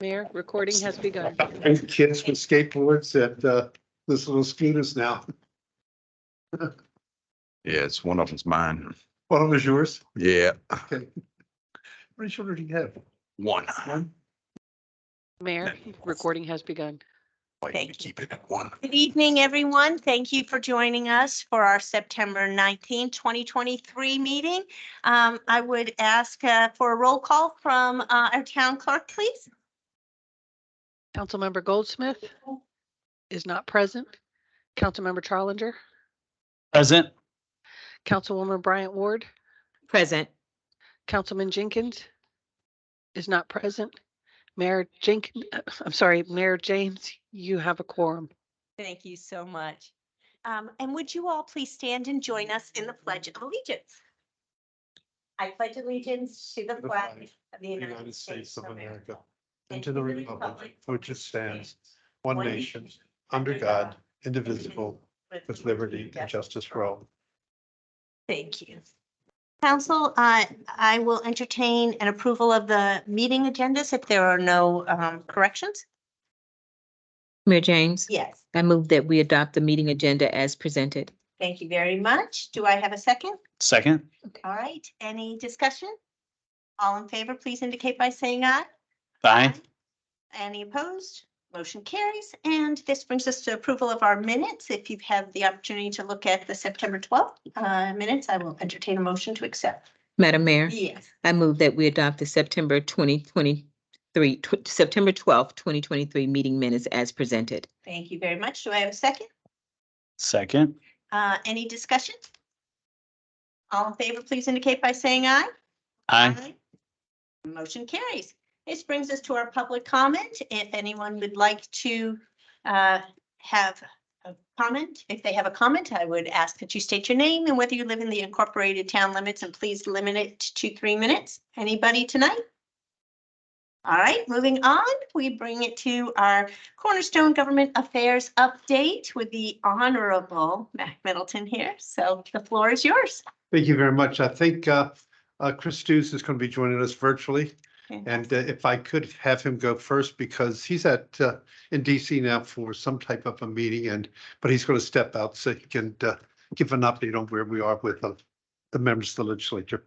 Mayor, recording has begun. And kids with skateboards and this little scooters now. Yeah, it's one of them's mine. One of them is yours? Yeah, Okay. How many children do you have? one. One? Mayor, recording has begun. Like to Thank you. keep it at one. Good evening, everyone. Thank you for joining us for our September 19, 2023 meeting. I would ask for a roll call from our town clerk, please. Councilmember Goldsmith is not present. Councilmember Trolinger, Present. Councilwoman Bryant Ward, Present. Councilman Jenkins is not present. Mayor Jenkins, Mayor James, you have a quorum. Thank you so much. And would you all please stand and join us in the Pledge of Allegiance? I pledge allegiance to the flag of the United States of America and to the republic for which it stands, one nation, under God, indivisible, with liberty and justice for all. Thank you. Council, I will entertain an approval of the meeting agendas if there are no corrections. Mayor James, Yes, I move that we adopt the meeting agenda as presented. thank you very much. Do I have a second? Second. All right, any discussion? All in favor, please indicate by saying aye. Aye. Any opposed? Motion carries. And this brings us to approval of our minutes. If you've had the opportunity to look at the September 12th minutes, I will entertain a motion to accept. Madam Mayor, Yes. I move that we adopt the September 12th, 2023 meeting minutes as presented. Thank you very much. Do I have a second? Second. Any discussion? All in favor, please indicate by saying aye. Aye. Motion carries. This brings us to our public comment. If anyone would like to have a comment, if they have a comment, I would ask that you state your name and whether you live in the incorporated town limits, and please limit it to 3 minutes. Anybody tonight? All right, moving on, we bring it to our Cornerstone Government Affairs update with the Honorable Mac Middleton here. So the floor is yours. Thank you very much. I think Chris Stews is going to be joining us virtually. And if I could have him go first, because he's in DC now for some type of a meeting, but he's going to step out so he can give an update on where we are with the members of the legislature.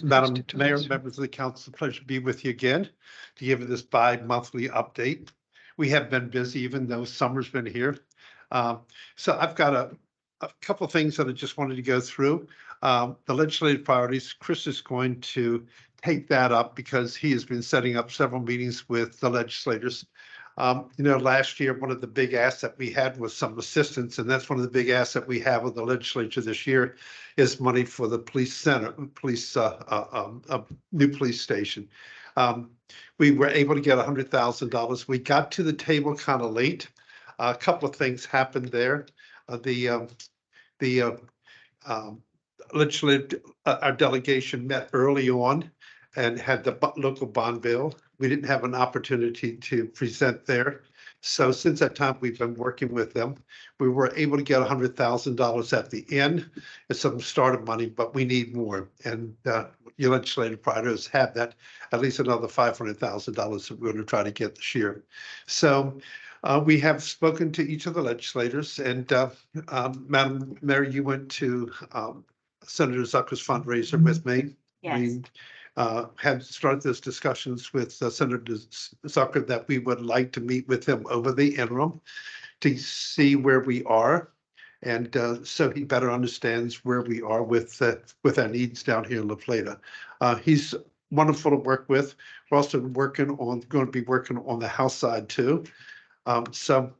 Madam Mayor, members of the council, pleasure to be with you again to give you this bi-monthly update. We have been busy, even though summer's been here. So I've got a couple of things that I just wanted to go through. The legislative priorities, Chris is going to take that up because he has been setting up several meetings with the legislators. Last year, one of the big asks that we had was some assistance, and that's one of the big asks that we have with the legislature this year is money for the police center, new police station. We were able to get $100,000. We got to the table kind of late. A couple of things happened there. Our delegation met early on and had the local bond bill. We didn't have an opportunity to present there. So since that time, we've been working with them. We were able to get $100,000 at the end. It's some startup money, but we need more. And your legislative priorities have that, at least another $500,000 that we're going to try to get this year. So we have spoken to each of the legislators, and Madam Mayor, you went to Senator Zucker's fundraiser with me. Yes. We had started those discussions with Senator Zucker that we would like to meet with him over the interim to see where we are. And so he better understands where we are with our needs down here in La Plata. He's wonderful to work with. We're also going to be working on the House side too. So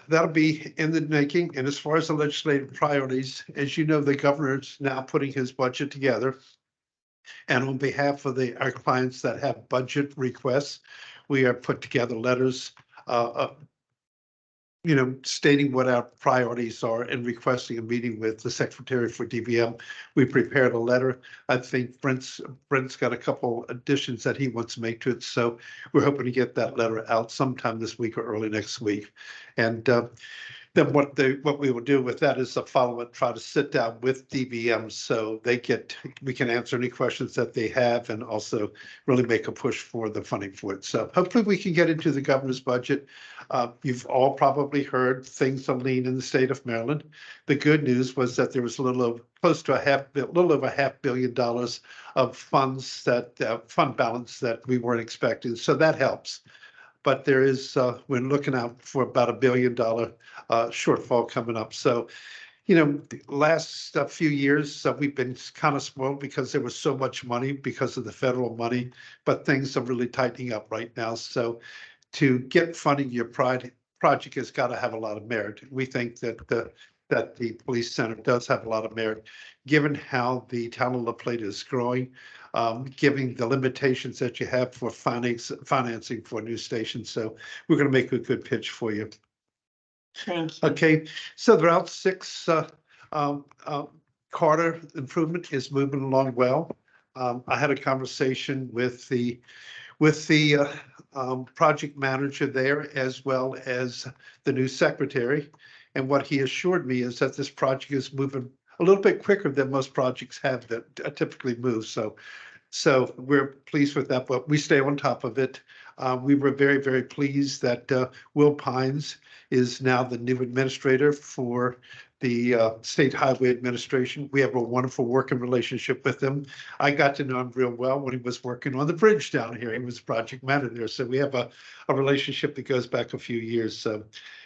that'll be in the making. And as far as the legislative priorities, as you know, the governor's now putting his budget together. And on behalf of our clients that have budget requests, we have put together letters, stating what our priorities are and requesting a meeting with the secretary for DVM. We prepared a letter. I think Brent's got a couple additions that he wants to make to it. So we're hoping to get that letter out sometime this week or early next week. And then what we will do with that is to follow it, try to sit down with DBM so we can answer any questions that they have and also really make a push for the funding for it. So hopefully we can get into the governor's budget. You've all probably heard things are lean in the state of Maryland. The good news was that there was a little over $500 million of funds fund balance that we weren't expecting. So that helps. But there is, we're looking out for about $1 billion shortfall coming up. So, the last few years, we've been kind of spoiled because there was so much money because of the federal money, but things are really tightening up right now. So to get funding your project has got to have a lot of merit. We think that the police center does have a lot of merit, given how the town of La Plata is growing, given the limitations that you have for financing for new stations. So we're going to make a good pitch for you. Thank you. Okay, so the Route 6 Carter improvement is moving along well. I had a conversation with the project manager there, as well as the new secretary. And what he assured me is that this project is moving a little bit quicker than most projects have that typically move. So we're pleased with that, but we stay on top of it. We were very, very pleased that Will Pines is now the new administrator for the State Highway Administration. We have a wonderful working relationship with him. I got to know him real well when he was working on the bridge down here. He was project manager. So we have a relationship that goes back a few years. So,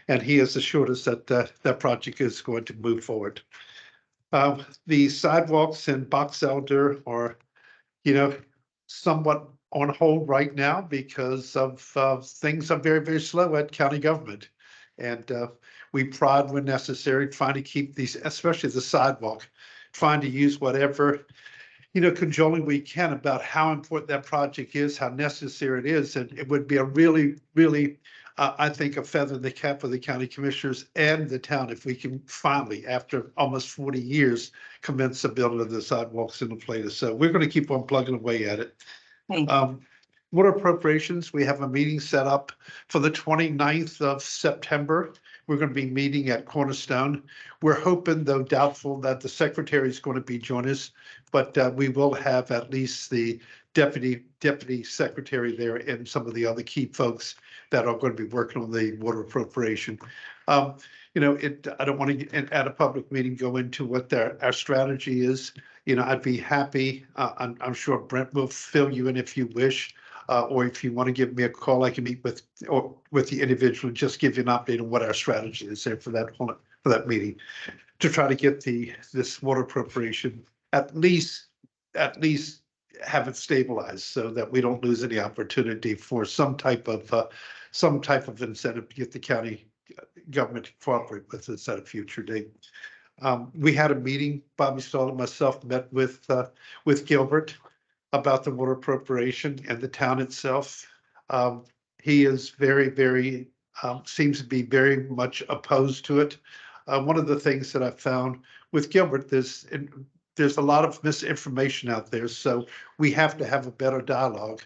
and he has assured us that that project is going to move forward. The sidewalks in Box Elder are, somewhat on hold right now because of things are very, very slow at county government. And we prod when necessary, trying to keep these, especially the sidewalk, trying to use whatever, cajoling we can about how important that project is, how necessary it is. And it would be a really, really, I think, a feather in the cap of the county commissioners and the town if we can finally, after almost 40 years, commence the building of the sidewalks in La Plata. So we're going to keep on plugging away at it. Thank you. Water appropriations, we have a meeting set up for the 29th of September. We're going to be meeting at Cornerstone. We're hoping, though doubtful, that the secretary is going to be joining us, but we will have at least the deputy secretary there and some of the other key folks that are going to be working on the water appropriation. I don't want to, at a public meeting, go into what our strategy is. I'd be happy. I'm sure Brent will fill you in if you wish. Or if you want to give me a call, I can meet with the individual and just give you an update on what our strategy is there for that meeting to try to get this water appropriation at least have it stabilized so that we don't lose any opportunity for some type of incentive to get the county government to cooperate with us at a future date. We had a meeting. Bobby Stahl and myself met with Gilbert about the water appropriation and the town itself. He is very, very, seems to be very much opposed to it. One of the things that I found with Gilbert, there's a lot of misinformation out there, so we have to have a better dialogue.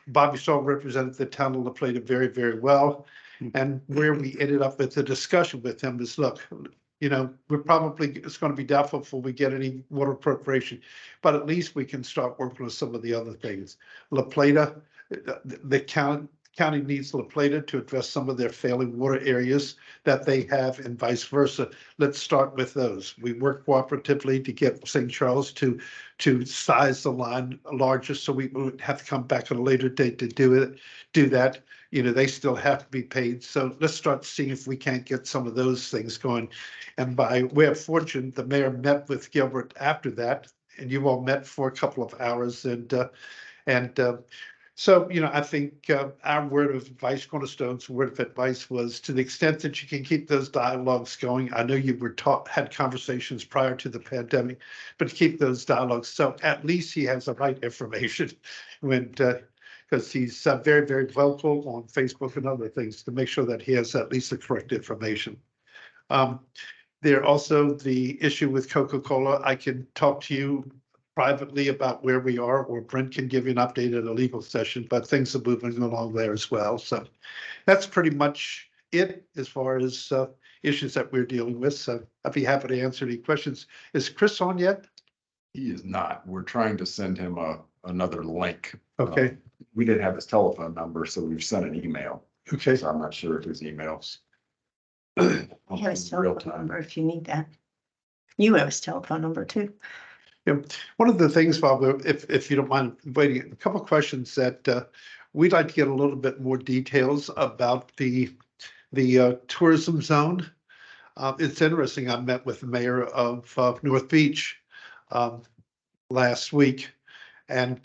Bobby Stahl represented the town of La Plata very, very well. And where we ended up with the discussion with him is, look, we're probably, it's going to be doubtful if we get any water appropriation, but at least we can start working with some of the other things. La Plata, the county needs La Plata to address some of their failing water areas that they have and vice versa. Let's start with those. We work cooperatively to get St. Charles to size the line larger, so we would have to come back at a later date to do that. They still have to be paid. So let's start seeing if we can't get some of those things going. And by way of fortune, the mayor met with Gilbert after that, and you all met for a couple of hours. So, I think our word of advice, Cornerstone's word of advice was, to the extent that you can keep those dialogues going. I know you had conversations prior to the pandemic, but keep those dialogues. So at least he has the right information because he's very, very vocal on Facebook and other things to make sure that he has at least the correct information. There also the issue with Coca-Cola. I can talk to you privately about where we are, or Brent can give you an update at a legal session, but things are moving along there as well. So that's pretty much it as far as issues that we're dealing with. So I'd be happy to answer any questions. Is Chris on yet? He is not. We're trying to send him another link. Okay, We didn't have his telephone number, so we've sent an email. okay. So I'm not sure if his emails. I have his Real telephone time. number if you need that. You have his telephone number too. Yeah, one of the things, Bob, if you don't mind waiting, a couple of questions that we'd like to get a little bit more details about the tourism zone. It's interesting. I met with the mayor of North Beach last week, and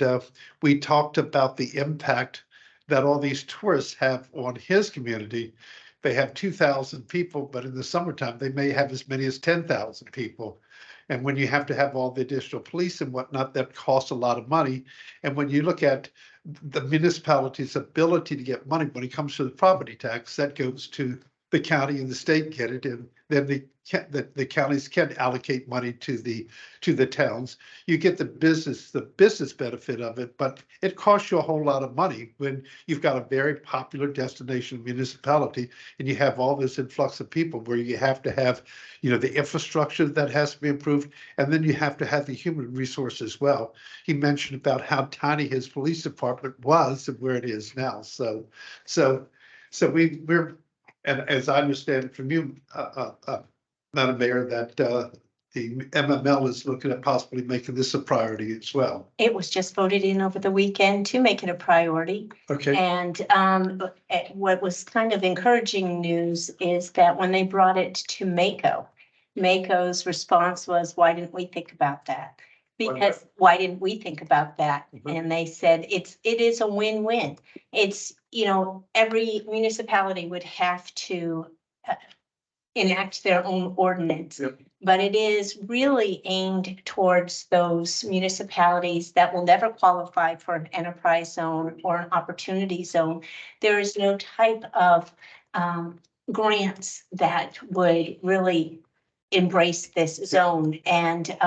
we talked about the impact that all these tourists have on his community. They have 2,000 people, but in the summertime, they may have as many as 10,000 people. And when you have to have all the additional police and whatnot, that costs a lot of money. And when you look at the municipality's ability to get money when it comes to the property tax, that goes to the county and the state get it, and then the counties can allocate money to the towns. You get the business benefit of it, but it costs you a whole lot of money when you've got a very popular destination municipality and you have all this influx of people where you have to have, the infrastructure that has to be improved, and then you have to have the human resource as well. He mentioned about how tiny his police department was and where it is now. So we're, and as I understand it from you, Madam Mayor, that the MML is looking at possibly making this a priority as well. It was just voted in over the weekend to make it a priority. Okay, And what was kind of encouraging news is that when they brought it to Mako, Mako's response was, why didn't we think about that? Because why didn't we think about that? Mhm. And they said, it is a win-win. It's, every municipality would have to enact their own ordinance. Yep. But it is really aimed towards those municipalities that will never qualify for an enterprise zone or an opportunity zone. There is no type of grants that would really embrace this zone. And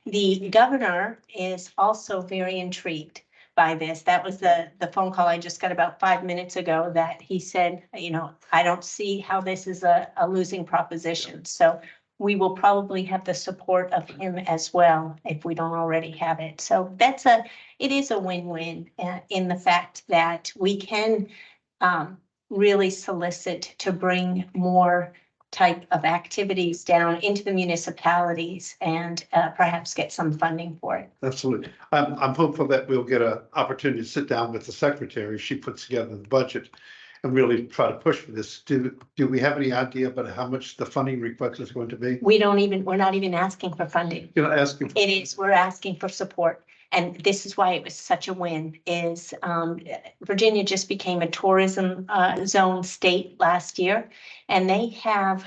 the governor is also very intrigued by this. That was the phone call I just got about 5 minutes ago, that he said, I don't see how this is a losing proposition. So we will probably have the support of him as well if we don't already have it. So it is a win-win in the fact that we can really solicit to bring more type of activities down into the municipalities and perhaps get some funding for it. absolutely. I'm hopeful that we'll get an opportunity to sit down with the secretary. She puts together the budget and really try to push for this. Do we have any idea about how much the funding request is going to be? We're not even asking for funding. Asking. We're asking for support. And this is why it was such a win, is Virginia just became a tourism zone state last year. And they have,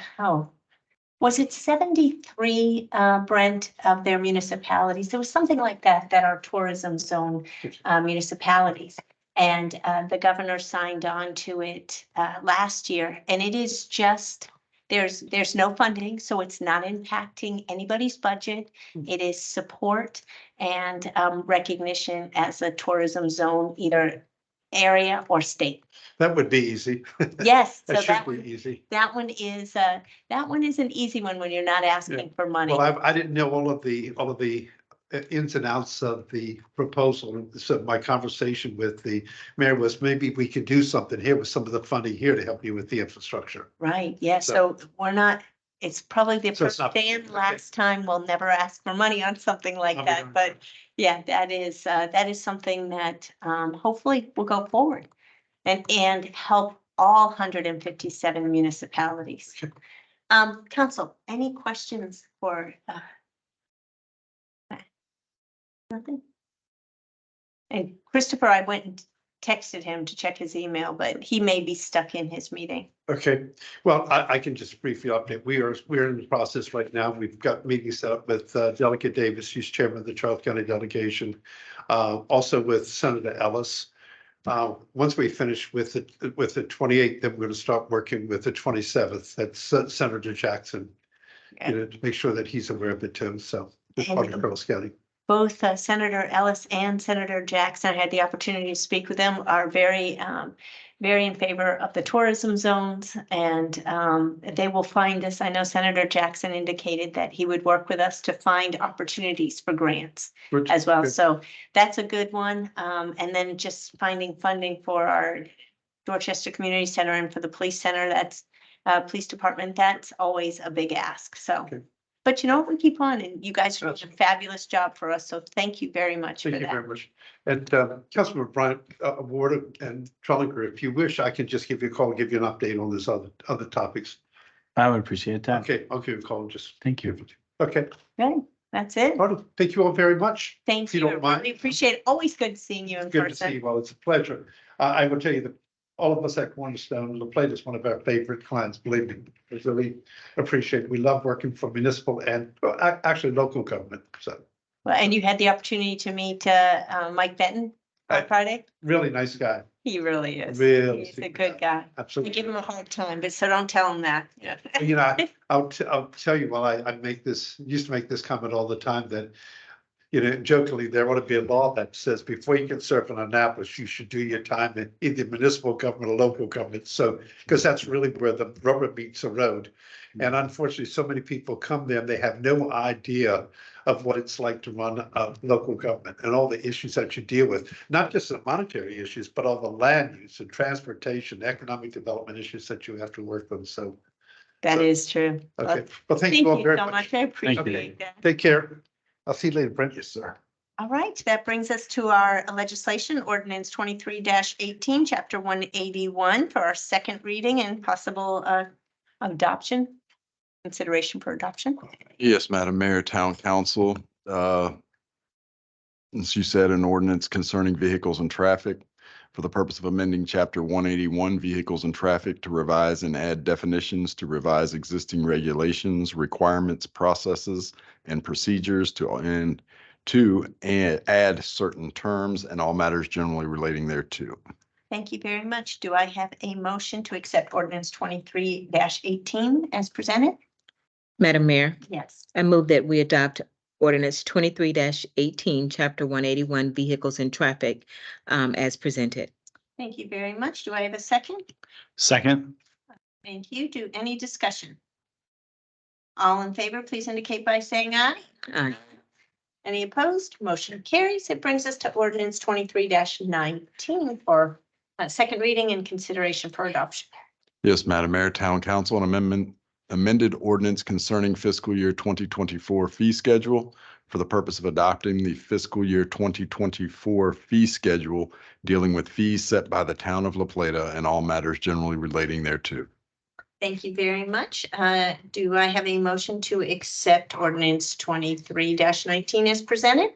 was it 73, Brent, of their municipalities? There was something like that are tourism zone municipalities. And the governor signed on to it last year. And it is just, there's no funding, so it's not impacting anybody's budget. It is support and recognition as a tourism zone, either area or state. That would be easy. Yes, so That that should be one, easy. that one is an easy one when you're not asking for money. Well, I didn't know all of the ins and outs of the proposal. So my conversation with the mayor was, maybe we could do something here with some of the funding here to help you with the infrastructure. Right, yeah, so we're not, it's probably the So it's first not- and last time we'll never ask for money on something like No, we that, don't. but yeah, that is something that hopefully will go forward and help all 157 municipalities. Council, any questions for nothing? And Christopher, I went and texted him to check his email, but he may be stuck in his meeting. Okay, well, I can just briefly update. We're in the process right now. We've got meetings set up with Delegate Davis, who's chairman of the Charles County delegation. Also with Senator Ellis. Once we finish with the 28th, then we're going to start working with the 27th. That's Senator Jackson. To make sure that he's aware of it too. So it's part of Charles County. Both Senator Ellis and Senator Jackson, I had the opportunity to speak with them, are very very in favor of the tourism zones, and they will find us. I know Senator Jackson indicated that he would work with us to find opportunities for grants as well. So that's a good one. And then just finding funding for our Dorchester Community Center and for the police center, that's police department, that's always a big ask. So, Okay. but you know, we keep on, and you guys are doing a fabulous job for us. So thank you very much for Thank you that. very much. And Councilman Bryant, Ward and Trellinger, if you wish, I can just give you a call, and give you an update on this other topics. I would appreciate that. Okay, I'll give you a call and just. Thank you. Okay, Right, that's it. all right, thank you all very much. Thank If you you. don't mind. Really appreciate it. Always good seeing you in Good to see person. you. Well, it's a pleasure. I will tell you that all of us at Cornerstone, LaPlata is one of our favorite clients, believe me. We really appreciate it. We love working for municipal and actually local government. So Well, and you had the opportunity to meet Mike Benton on I- Friday? really nice guy. He really is. Really He's a sweet good guy. I Absolutely. give him a hard time, but so don't tell him that. Yeah. You know, I'll tell you, while I used to make this comment all the time that, you know, jokingly, there ought to be a law that says before you can serve in Annapolis, you should do your time in either municipal government or local government. So, because that's really where the rubber meets the road. And unfortunately, so many people come there and they have no idea of what it's like to run a local government and all the issues that you deal with, not just the monetary issues, but all the land use and transportation, economic development issues that you have to work with. So, That is true. okay. Well, thank Thank you all you very so much. much. I appreciate you. that. Take care. I'll see you later, Brent. Yes, sir. All right, that brings us to our legislation ordinance 23-18, chapter 181 for our second reading and possible adoption, consideration for adoption. Yes, Madam Mayor, Town Council. As you said, an ordinance concerning vehicles and traffic for the purpose of amending Chapter 181 Vehicles and Traffic to revise and add definitions, to revise existing regulations, requirements, processes, and procedures to add certain terms and all matters generally relating thereto. Thank you very much. Do I have a motion to accept ordinance 23-18 as presented? Madam Mayor, Yes. I move that we adopt ordinance 23-18, chapter 181, vehicles and traffic, as presented. Thank you very much. Do I have a second? Second. Thank you. Do any discussion? All in favor, please indicate by saying aye. Aye. Any opposed? Motion carries. It brings us to ordinance 23-19 for second reading and consideration for adoption. Yes, Madam Mayor, Town Council, an amended ordinance concerning fiscal year 2024 fee schedule for the purpose of adopting the fiscal year 2024 fee schedule dealing with fees set by the town of LaPlata and all matters generally relating thereto. Thank you very much. Do I have a motion to accept ordinance 23-19 as presented?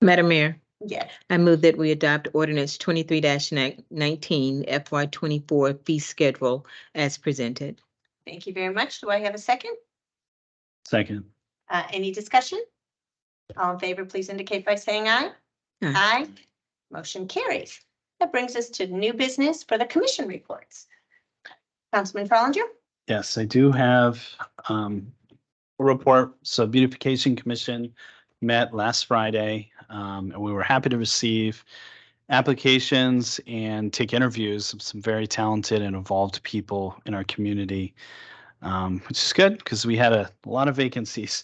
Madam Mayor, Yes. I move that we adopt ordinance 23-19 FY 24 fee schedule as presented. Thank you very much. Do I have a second? Second. Any discussion? All in favor, please indicate by saying aye. Aye. Aye. Motion carries. That brings us to new business for the commission reports. Councilman Frolinger? Yes, I do have a report. So Beautification Commission met last Friday, and we were happy to receive applications and take interviews of some very talented and involved people in our community, which is good because we had a lot of vacancies.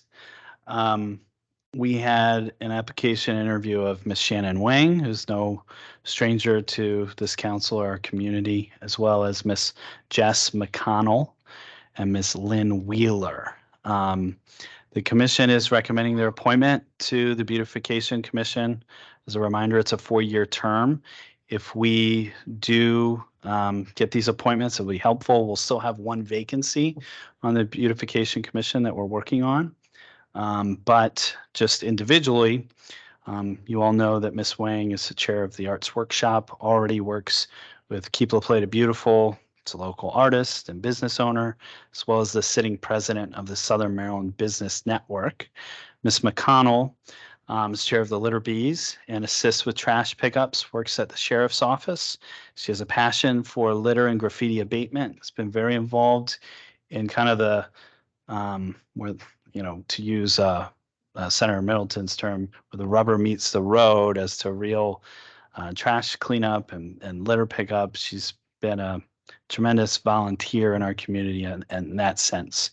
We had an application interview of Miss Shannon Wang, who's no stranger to this council or our community, as well as Miss Jess McConnell and Miss Lynn Wheeler. The commission is recommending their appointment to the Beautification Commission. As a reminder, it's a 4-year term. If we do get these appointments, it'll be helpful. We'll still have 1 vacancy on the Beautification Commission that we're working on. But just individually, you all know that Miss Wang is the chair of the Arts Workshop, already works with Keep LaPlata Beautiful. It's a local artist and business owner, as well as the sitting president of the Southern Maryland Business Network. Miss McConnell is chair of the Litter Bees and assists with trash pickups, works at the sheriff's office. She has a passion for litter and graffiti abatement. Has been very involved in kind of the, where, you know, to use Senator Middleton's term, where the rubber meets the road as to real trash cleanup and litter pickup. She's been a tremendous volunteer in our community in that sense.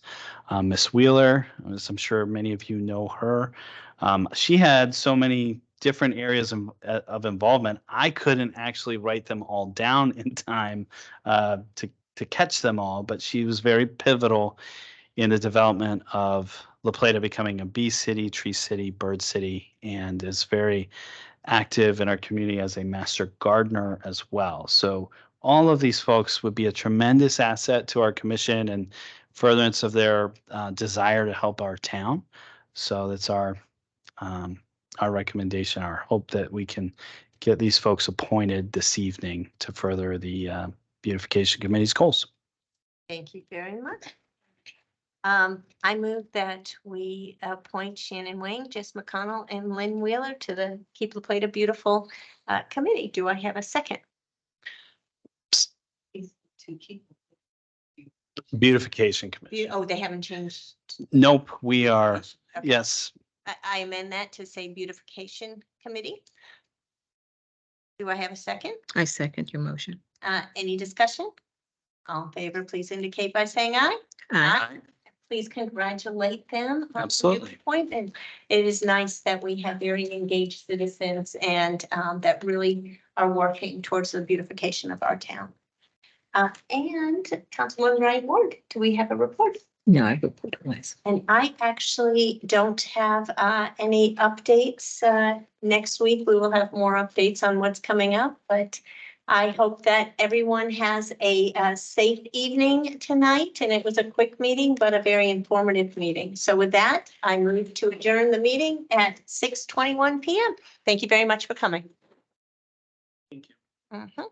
Miss Wheeler, as I'm sure many of you know her, she had so many different areas of involvement. I couldn't actually write them all down in time to catch them all, but she was very pivotal in the development of La Plata becoming a bee city, tree city, bird city, and is very active in our community as a master gardener as well. So all of these folks would be a tremendous asset to our commission and furtherance of their desire to help our town. So that's our recommendation, our hope that we can get these folks appointed this evening to further the beautification committee's goals. Thank you very much. I move that we appoint Shannon Wang, Jess McConnell, and Lynn Wheeler to the Keep La Plata Beautiful committee. Do I have a second? To keep. Beautification commission. Oh, they haven't changed. Nope, we are, Okay. yes. I amend that to say beautification committee. Do I have a second? I second your motion. Any discussion? All in favor, please indicate by saying aye. Aye. Please congratulate them. on the Absolutely. appointment. It is nice that we have very engaged citizens and that really are working towards the beautification of our town. And Councilwoman Ryan Ward, do we have a report? No, I report twice. And I actually don't have any updates. Next week, we will have more updates on what's coming up, but I hope that everyone has a safe evening tonight. And it was a quick meeting, but a very informative meeting. So with that, I move to adjourn the meeting at 6:21 p.m. Thank you very much for coming. Thank you. Mhm.